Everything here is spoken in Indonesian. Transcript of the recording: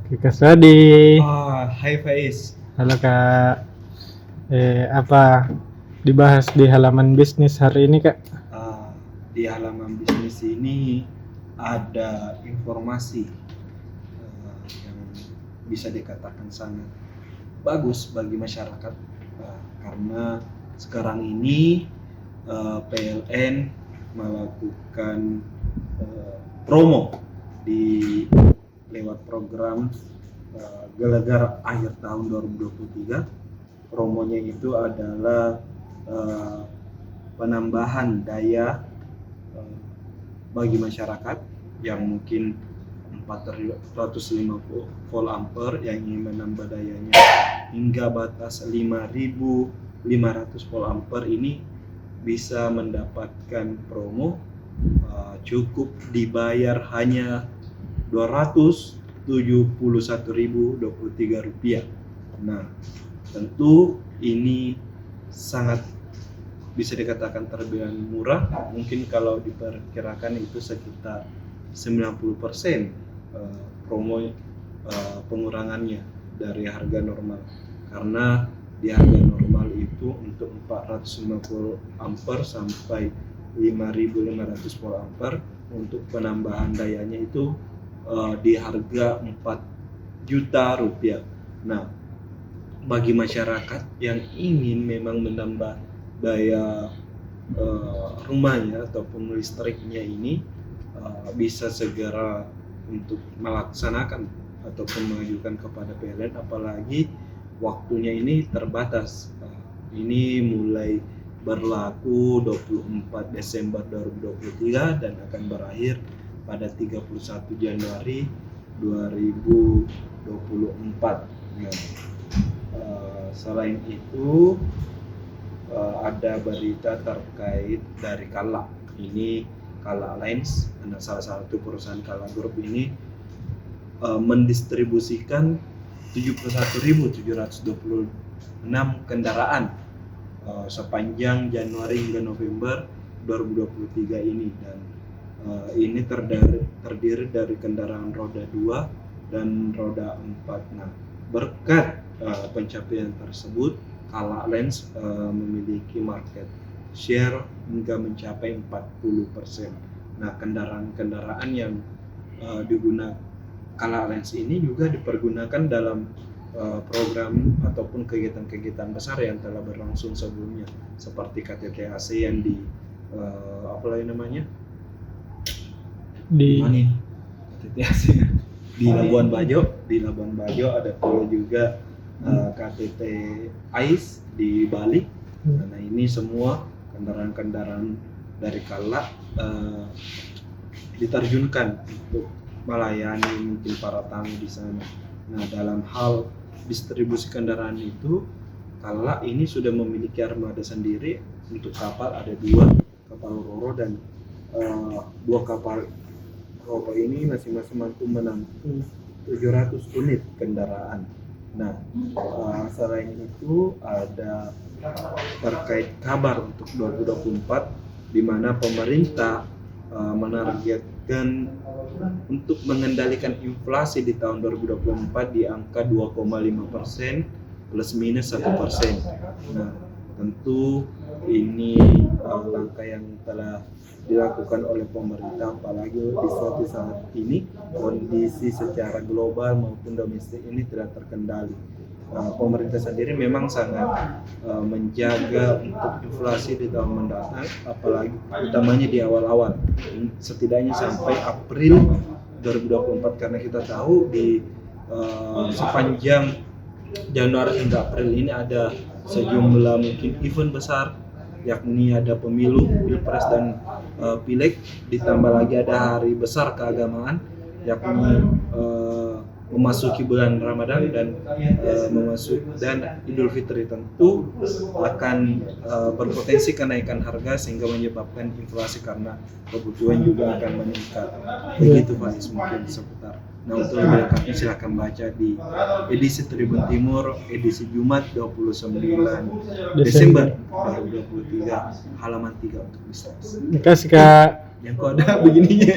Kak Sadi. Hai Faiz. Halo Kak. Apa dibahas di halaman bisnis hari ini Kak? Di halaman bisnis ini ada informasi yang bisa dikatakan sangat bagus bagi masyarakat karena sekarang ini PLN melakukan promo di lewat program Gelagar akhir tahun 2023. Promonya itu adalah penambahan daya bagi masyarakat yang mungkin 450 volt ampere yang ingin menambah dayanya hingga batas 5.500 volt ampere ini bisa mendapatkan promo cukup dibayar hanya Rp271.023. Nah, tentu ini sangat bisa dikatakan terbilang murah. Mungkin kalau diperkirakan itu sekitar 90% promo pengurangannya dari harga normal. Karena di harga normal itu untuk 450 ampere sampai 5.500 volt ampere untuk penambahan dayanya itu di harga Rp4.000.000. Nah, bagi masyarakat yang ingin memang menambah daya rumahnya ataupun listriknya ini bisa segera untuk melaksanakan ataupun mengajukan kepada PLN, apalagi waktunya ini terbatas. Ini mulai berlaku 24 Desember 2023 dan akan berakhir pada 31 Januari 2024. Selain itu ada berita terkait dari Kala. Ini Kala Lens, salah satu perusahaan Kala Group ini mendistribusikan 71.726 kendaraan sepanjang Januari hingga November 2023 ini, dan ini terdiri dari kendaraan roda 2 dan roda 4. Nah, berkat pencapaian tersebut, Kala Lens memiliki market share hingga mencapai 40%. Nah, kendaraan-kendaraan yang digunakan Kala Lens ini juga dipergunakan dalam program ataupun kegiatan-kegiatan besar yang telah berlangsung sebelumnya, seperti KTT ASEAN di KTT ASEAN di Labuan Bajo, ada pula juga KTT AIS di Bali. Nah, ini semua kendaraan-kendaraan dari Kala diterjunkan untuk melayani mungkin para tamu di sana. Nah, dalam hal distribusi kendaraan itu, Kala ini sudah memiliki armada sendiri. Untuk kapal ada 2 kapal Roro dan 2 kapal Roro ini masing-masing mampu menampung 700 unit kendaraan. Nah, selain itu ada terkait kabar untuk 2024, di mana pemerintah menargetkan untuk mengendalikan inflasi di tahun 2024 di angka 2,5% plus minus 1%. Nah, tentu ini langkah yang telah dilakukan oleh pemerintah, apalagi di suatu saat ini kondisi secara global maupun domestik ini tidak terkendali. Pemerintah sendiri memang sangat menjaga untuk inflasi di tahun mendatang, apalagi utamanya di awal-awal, setidaknya sampai April 2024, karena kita tahu di sepanjang Januari hingga April ini ada sejumlah mungkin event besar, yakni ada pemilu, pilpres dan pileg, ditambah lagi ada hari besar keagamaan, yakni memasuki bulan Ramadan dan Idul Fitri. Tentu akan berpotensi kenaikan harga sehingga menyebabkan inflasi karena kebutuhan juga akan meningkat. Begitu Faiz mungkin seputar. Nah, untuk lebih lengkapnya silahkan baca di edisi Tribun Timur edisi Jumat 29 Desember 2023 halaman 3 untuk bisnis. Terima kasih Kak. Yang kok ada begininya.